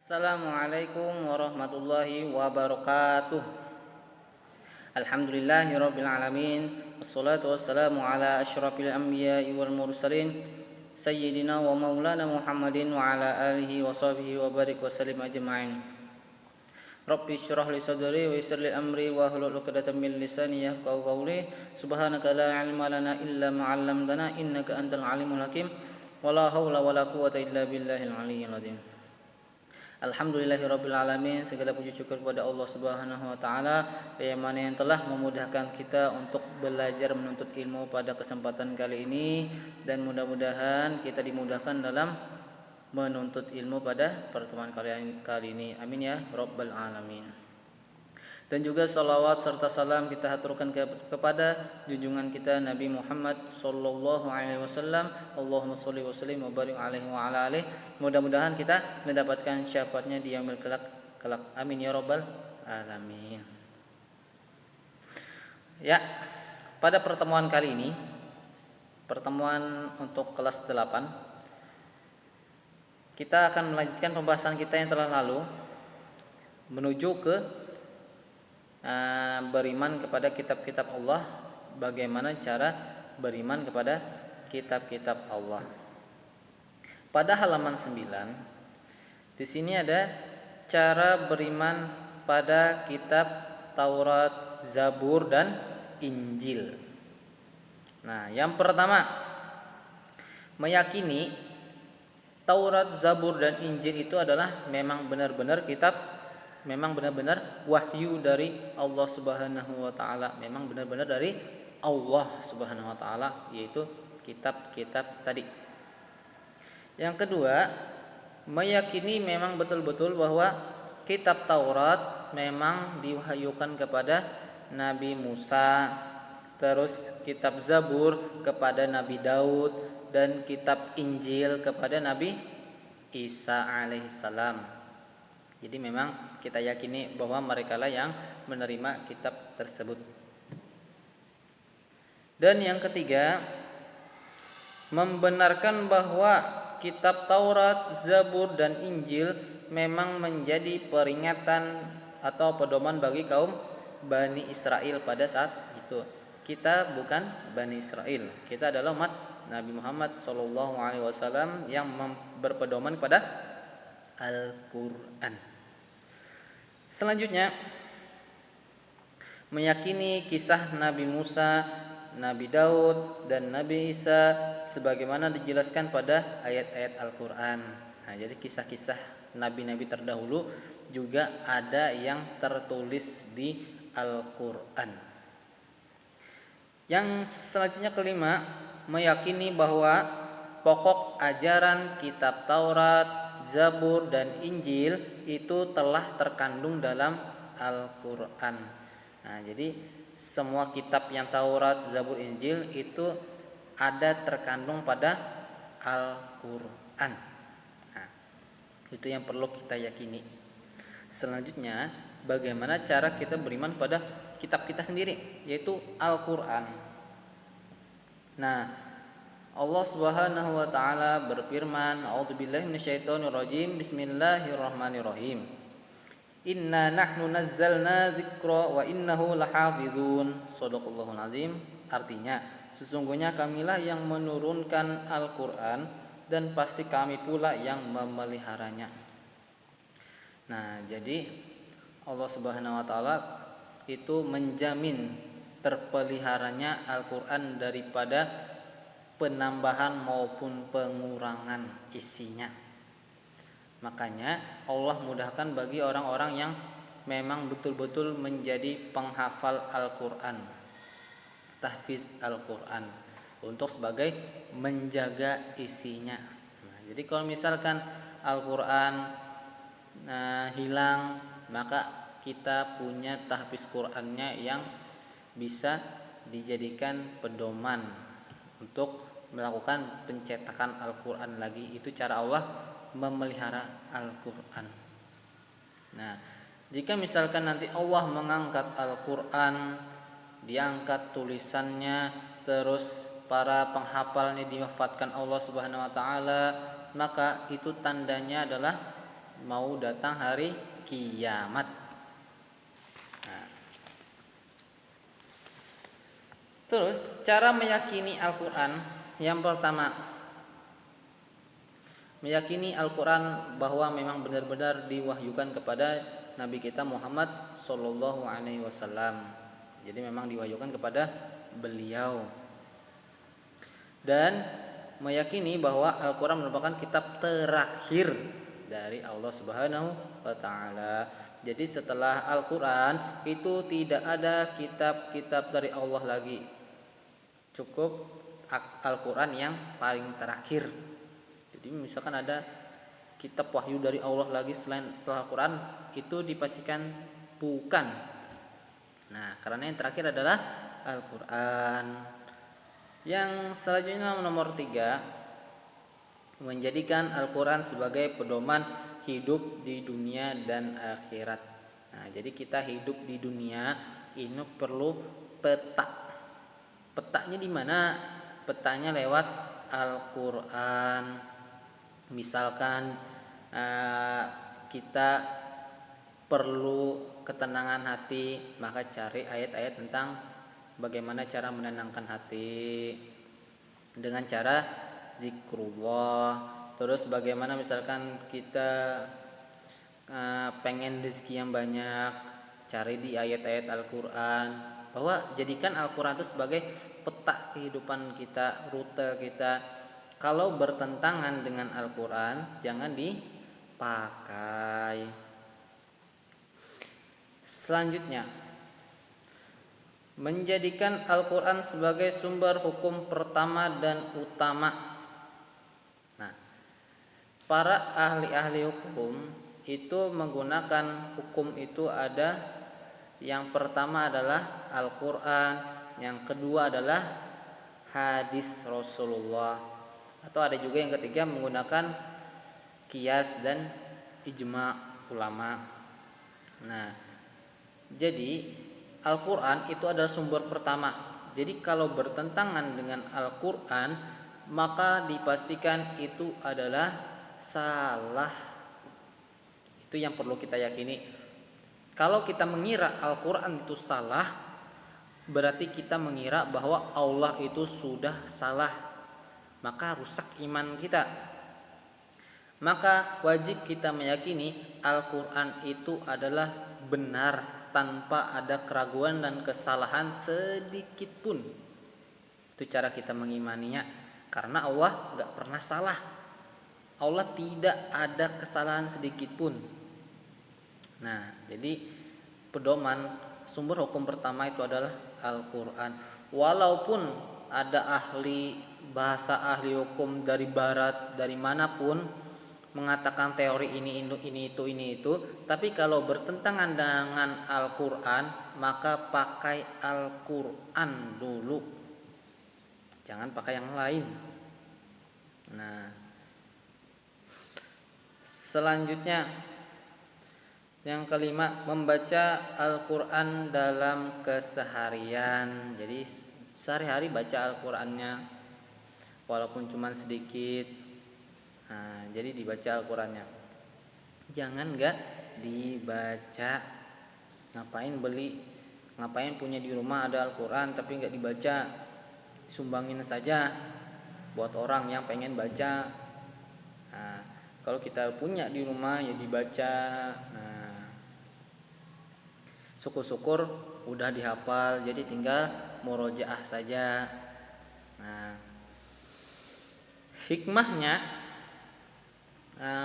Assalamualaikum warahmatullahi wabarakatuh. Alhamdulillahirabbil alamin. Wassalatu wassalamu ala asyrafil anbiya'i wal mursalin sayyidina wa maulana Muhammadin wa ala alihi wa sahbihi wa barik wa sallim ajma'in. Rabbi syrah li sadri wa yassir li amri wa hlul 'uqdatam min lisani yafqahu qawli. Subhanaka la ilma lana illa ma 'allamtana innaka antal alimul hakim. Wala haula wala quwwata illa billahil aliyyil azim. Alhamdulillahirabbil alamin, segala puji syukur kepada Allah Subhanahu wa taala yang mana yang telah memudahkan kita untuk belajar menuntut ilmu pada kesempatan kali ini, dan mudah-mudahan kita dimudahkan dalam menuntut ilmu pada pertemuan kali ini. Amin ya rabbal alamin. Dan juga salawat serta salam kita haturkan kepada junjungan kita Nabi Muhammad sallallahu alaihi wasallam. Allahumma shalli wa sallim wa barik alaihi wa ala alihi. Mudah-mudahan kita mendapatkan syafaatnya di yaumil kelak. Amin ya rabbal alamin. Ya, pada pertemuan kali ini, pertemuan untuk kelas 8, kita akan melanjutkan pembahasan kita yang telah lalu menuju ke beriman kepada kitab-kitab Allah. Bagaimana cara beriman kepada kitab-kitab Allah? Pada halaman 9 di sini ada cara beriman pada kitab Taurat, Zabur dan Injil. Nah, yang pertama, meyakini Taurat, Zabur dan Injil itu adalah memang benar-benar wahyu dari Allah Subhanahu wa taala, memang benar-benar dari Allah Subhanahu wa taala, yaitu kitab-kitab tadi. Yang kedua, meyakini memang betul-betul bahwa kitab Taurat memang diwahyukan kepada Nabi Musa, terus kitab Zabur kepada Nabi Daud, dan kitab Injil kepada Nabi Isa alaihissalam. Jadi memang kita yakini bahwa merekalah yang menerima kitab tersebut. Dan yang ketiga, membenarkan bahwa kitab Taurat, Zabur dan Injil memang menjadi peringatan atau pedoman bagi kaum Bani Israel pada saat itu. Kita bukan Bani Israel, kita adalah umat Nabi Muhammad SAW yang berpedoman pada Al-Quran. Selanjutnya, meyakini kisah Nabi Musa, Nabi Daud dan Nabi Isa sebagaimana dijelaskan pada ayat-ayat Al-Quran. Nah, jadi kisah-kisah nabi-nabi terdahulu juga ada yang tertulis di Al-Quran. Yang selanjutnya, kelima, meyakini bahwa pokok ajaran kitab Taurat, Zabur dan Injil itu telah terkandung dalam Al-Quran. Nah, jadi semua kitab yang Taurat, Zabur, Injil itu ada terkandung pada Al-Quran. Nah, itu yang perlu kita yakini. Selanjutnya, bagaimana cara kita beriman pada kitab kita sendiri, yaitu Al-Quran. Nah, Allah Subhanahu wa taala berfirman, A'udzubillahi minasyaitonirrajim. Bismillahirrahmanirrahim. Inna nahnu nazzalna dzikra wa innahu lahafizun. Shadaqallahul azim. Artinya, sesungguhnya kamilah yang menurunkan Al-Qur'an dan pasti kami pula yang memeliharanya. Nah, jadi Allah Subhanahu wa taala itu menjamin terpeliharanya Al-Qur'an daripada penambahan maupun pengurangan isinya. Makanya Allah mudahkan bagi orang-orang yang memang betul-betul menjadi penghafal Al-Quran, tahfiz Al-Quran, untuk sebagai menjaga isinya. Nah, jadi kalau misalkan Al-Quran hilang, maka kita punya tahfiz Qurannya yang bisa dijadikan pedoman untuk melakukan pencetakan Al-Quran lagi. Itu cara Allah memelihara Al-Quran. Nah, jika misalkan nanti Allah mengangkat Al-Quran, diangkat tulisannya, terus para penghafalnya diwafatkan Allah Subhanahu wa taala, maka itu tandanya adalah mau datang hari kiamat. Nah, terus cara meyakini Al-Quran, yang pertama, meyakini Al-Quran bahwa memang benar-benar diwahyukan kepada Nabi kita Muhammad Sallallahu Alaihi Wasallam. Jadi memang diwahyukan kepada beliau. Dan meyakini bahwa Al-Quran merupakan kitab terakhir dari Allah Subhanahu wa Ta'ala. Jadi setelah Al-Quran itu tidak ada kitab-kitab dari Allah lagi. Cukup Al-Quran yang paling terakhir. Jadi misalkan ada kitab wahyu dari Allah lagi selain setelah Al-Quran, itu dipastikan bukan. Nah, karena yang terakhir adalah Al-Quran. Yang selanjutnya nomor 3, menjadikan Al-Quran sebagai pedoman hidup di dunia dan akhirat. Nah, jadi kita hidup di dunia ini perlu peta. Petanya di mana? Petanya lewat Al-Quran. Misalkan kita perlu ketenangan hati, maka cari ayat-ayat tentang bagaimana cara menenangkan hati dengan cara zikrullah. Terus bagaimana misalkan kita pengen rezeki yang banyak, cari di ayat-ayat Al-Quran. Bahwa jadikan Al-Quran itu sebagai peta kehidupan kita, rute kita. Kalau bertentangan dengan Al-Quran, jangan dipakai. Selanjutnya, menjadikan Al-Quran sebagai sumber hukum pertama dan utama. Nah, para ahli-ahli hukum itu menggunakan hukum itu ada, yang pertama adalah Al-Quran, yang kedua adalah hadis Rasulullah, atau ada juga yang ketiga menggunakan qiyas dan ijma ulama. Nah, jadi Al-Quran itu adalah sumber pertama. Jadi kalau bertentangan dengan Al-Quran, maka dipastikan itu adalah salah. Itu yang perlu kita yakini. Kalau kita mengira Al-Quran itu salah, berarti kita mengira bahwa Allah itu sudah salah, maka rusak iman kita. Maka wajib kita meyakini Al-Quran itu adalah benar tanpa ada keraguan dan kesalahan sedikit pun. Itu cara kita mengimaninya, karena Allah gak pernah salah. Allah tidak ada kesalahan sedikit pun. Nah, jadi pedoman sumber hukum pertama itu adalah Al-Quran. Walaupun ada bahasa ahli hukum dari barat, dari manapun mengatakan teori ini itu, tapi kalau bertentangan dengan Al-Quran, maka pakai Al-Quran dulu, jangan pakai yang lain. Nah, selanjutnya yang kelima, membaca Al-Quran dalam keseharian. Jadi sehari-hari baca Al-Qurannya, walaupun cuma sedikit. Nah, jadi dibaca Al-Qurannya. Jangan gak dibaca. Ngapain punya di rumah ada Al-Quran tapi gak dibaca, sumbangin saja buat orang yang pengen baca. Nah, kalau kita punya di rumah ya dibaca. Nah, syukur-syukur udah dihafal, jadi tinggal murojaah saja. Nah, hikmahnya,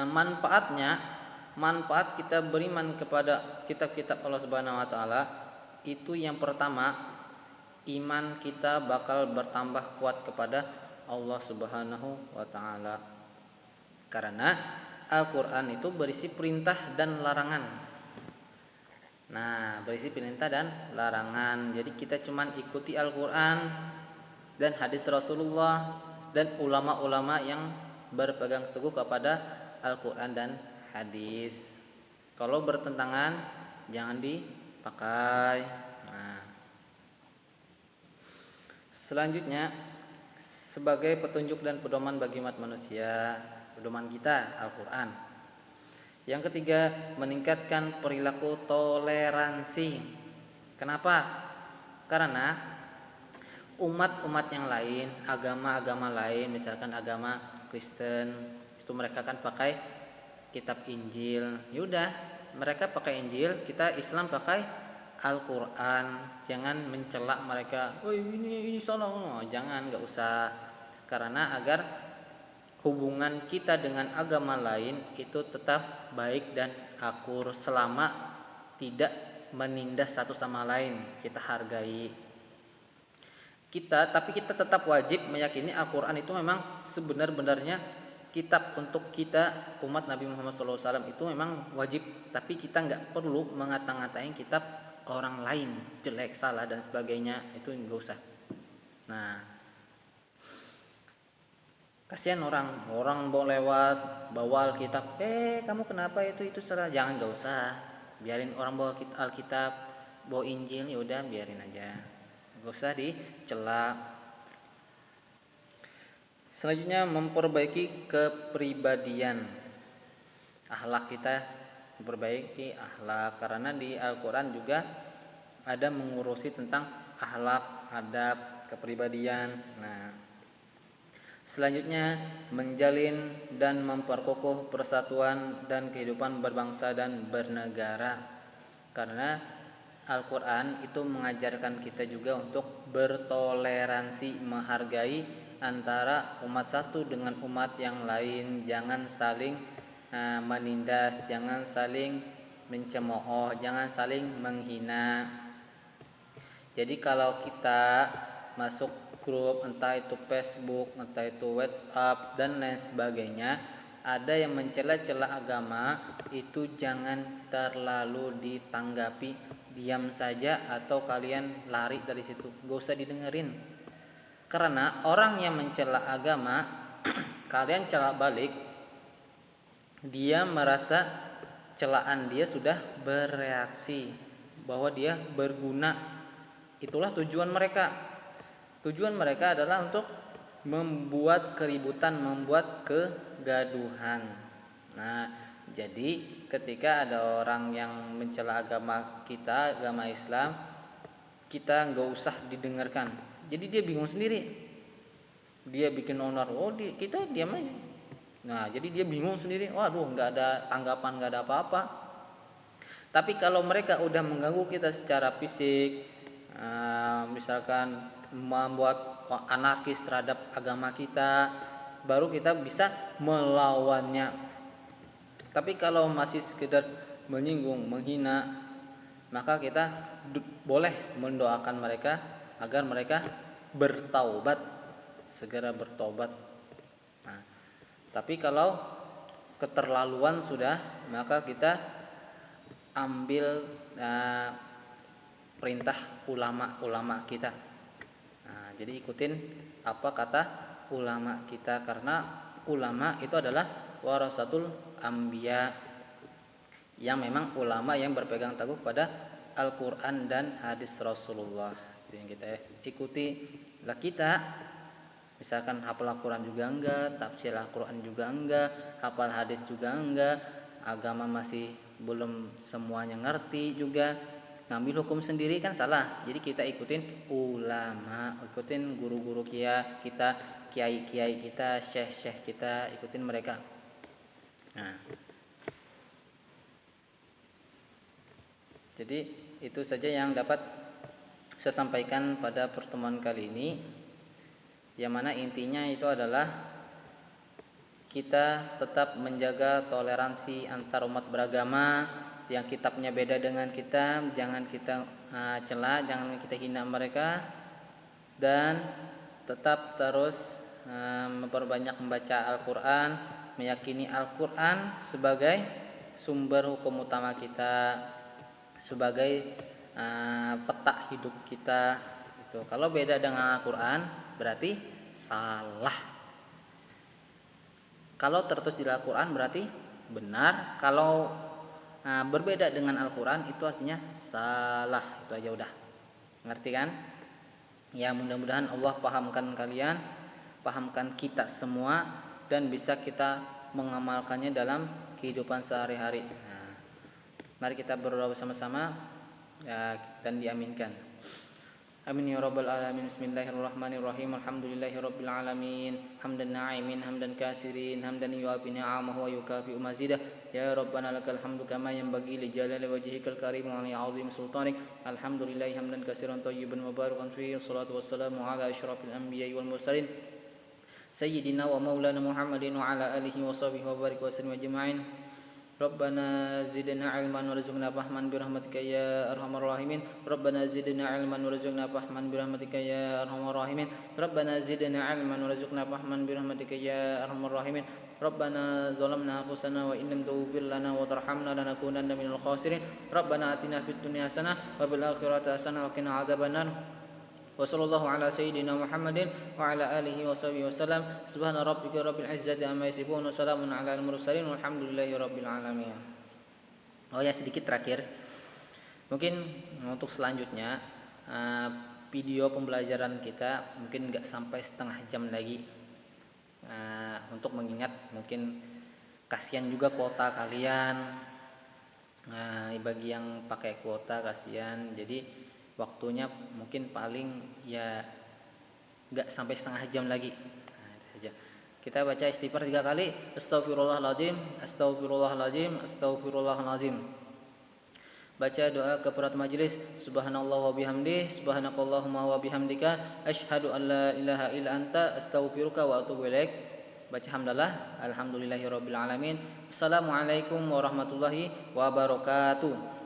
manfaat kita beriman kepada kitab-kitab Allah Subhanahu wa Ta'ala itu yang pertama, iman kita bakal bertambah kuat kepada Allah Subhanahu wa Ta'ala, karena Al-Quran itu berisi perintah dan larangan. Nah, berisi perintah dan larangan. Jadi kita cuman ikuti Al-Quran dan hadis Rasulullah dan ulama-ulama yang berpegang teguh kepada Al-Quran dan hadis. Kalau bertentangan jangan dipakai. Nah, selanjutnya, sebagai petunjuk dan pedoman bagi umat manusia, pedoman kita Al-Quran. Yang ketiga, meningkatkan perilaku toleransi. Kenapa? Karena umat-umat yang lain, agama-agama lain, misalkan agama Kristen, itu mereka kan pakai kitab Injil. Yaudah, mereka pakai Injil, kita Islam pakai Al-Quran. Jangan mencela mereka, oh ini salah, oh, jangan, nggak usah. Karena agar hubungan kita dengan agama lain itu tetap baik dan akur selama tidak menindas satu sama lain, kita hargai tapi kita tetap wajib meyakini Al-Quran itu memang sebenar-benarnya kitab untuk kita umat Nabi Muhammad SAW, itu memang wajib. Tapi kita nggak perlu mengata-ngatain kitab orang lain jelek, salah dan sebagainya, itu nggak usah. Nah, kasihan orang mau lewat bawa Alkitab, kamu kenapa itu salah, jangan, nggak usah, biarin orang bawa Alkitab, bawa Injil, ya udah biarin aja, gak usah dicela. Selanjutnya, memperbaiki kepribadian, akhlak kita, memperbaiki akhlak, karena di Al-Quran juga ada mengurusi tentang akhlak, adab, kepribadian. Nah, selanjutnya, menjalin dan memperkokoh persatuan dan kehidupan berbangsa dan bernegara, karena Al-Quran itu mengajarkan kita juga untuk bertoleransi, menghargai antara umat satu dengan umat yang lain. Jangan saling menindas, jangan saling mencemooh, jangan saling menghina. Jadi kalau kita masuk grup, entah itu Facebook, entah itu WhatsApp dan lain sebagainya, ada yang mencela-cela agama, itu jangan terlalu ditanggapi, diam saja atau kalian lari dari situ, gak usah didengerin. Karena orang yang mencela agama kalian cela balik, dia merasa celaan dia sudah bereaksi bahwa dia berguna. Itulah tujuan mereka. Tujuan mereka adalah untuk membuat keributan, membuat kegaduhan. Nah, jadi ketika ada orang yang mencela agama kita, agama Islam, kita nggak usah didengarkan. Jadi dia bingung sendiri, dia bikin onar, kita diam aja. Nah, jadi dia bingung sendiri, waduh, nggak ada tanggapan, nggak ada apa-apa. Tapi kalau mereka udah mengganggu kita secara fisik, misalkan membuat anarkis terhadap agama kita, baru kita bisa melawannya. Tapi kalau masih sekedar menyinggung, menghina, maka kita boleh mendoakan mereka agar mereka bertaubat, segera bertobat. Nah, tapi kalau keterlaluan sudah, maka kita ambil perintah ulama kita. Nah, jadi ikutin apa kata ulama kita, karena ulama itu adalah warasatul anbiya, yang memang ulama yang berpegang teguh pada Al-Quran dan hadis Rasulullah, itu yang kita ikuti. Lah kita misalkan hafal Al-Quran juga enggak, tafsir Al-Quran juga enggak, hafal hadis juga enggak, agama masih belum semuanya ngerti juga, ngambil hukum sendiri kan salah. Jadi kita ikutin ulama, ikutin guru-guru kita, kiai-kiai kita, syekh-syekh kita, ikutin mereka. Nah, jadi itu saja yang dapat saya sampaikan pada pertemuan kali ini, yang mana intinya itu adalah kita tetap menjaga toleransi antar umat beragama. Yang kitabnya beda dengan kita, jangan kita cela, jangan kita hina mereka, dan tetap terus memperbanyak membaca Al-Quran, meyakini Al-Quran sebagai sumber hukum utama kita, sebagai peta hidup kita. Itu kalau beda dengan Al-Quran berarti salah. Kalau tertulis di Al-Quran berarti benar. Kalau berbeda dengan Al-Quran itu artinya salah. Itu aja udah, ngerti kan? Ya, mudah-mudahan Allah pahamkan kalian, pahamkan kita semua, dan bisa kita mengamalkannya dalam kehidupan sehari-hari. Nah, mari kita berdoa bersama-sama ya, dan diaminkan. Amin ya rabbal alamin. Bismillahirrahmanirrahim. Alhamdulillahi rabbil alamin. Hamdan na'imin, hamdan kasirin, hamdan yuafi ni'amahu wa yukafi mazidah. Ya rabbana lakal hamdu kama yanbaghi li jalali wajhikal karim wa li 'azimi sultanik. Alhamdulillahi hamdan katsiran thayyiban mubarakan fihi. Shalatu wassalamu ala asyrafil anbiya'i wal mursalin sayyidina wa maulana Muhammadin wa ala alihi wa sahbihi wa barik wa sallim ajma'in. Rabbana zidna ilman warzuqna fahman birahmatika ya arhamar rahimin. Rabbana zidna ilman warzuqna fahman birahmatika ya arhamar rahimin. Rabbana zidna ilman warzuqna fahman birahmatika ya arhamar rahimin. Rabbana zalamna anfusana wa in lam taghfir lana wa tarhamna lanakunanna minal khasirin. Rabbana atina fid dunya hasanah wa fil akhirati hasanah wa qina adzabannar. Wa sallallahu ala sayyidina Muhammadin wa ala alihi wa sahbihi wasallam. Subhana rabbika rabbil izzati amma yasifun wa salamun ala al mursalin walhamdulillahi rabbil alamin. Oh ya, sedikit terakhir. Mungkin untuk selanjutnya video pembelajaran kita mungkin nggak sampai setengah jam lagi. Untuk mengingat mungkin kasihan juga kuota kalian. Bagi yang pakai kuota kasihan. Jadi waktunya mungkin paling ya nggak sampai setengah jam lagi. Itu saja. Kita baca istighfar 3 kali. Astagfirullahaladzim, astagfirullahaladzim, astagfirullahaladzim. Baca doa keperat majelis. Subhanallah wa bihamdih, subhanakallahumma wa bihamdika, asyhadu an la ilaha illa anta, astaghfiruka wa atubu ilaik. Baca hamdalah, alhamdulillahirabbil alamin. Assalamualaikum warahmatullahi wabarakatuh.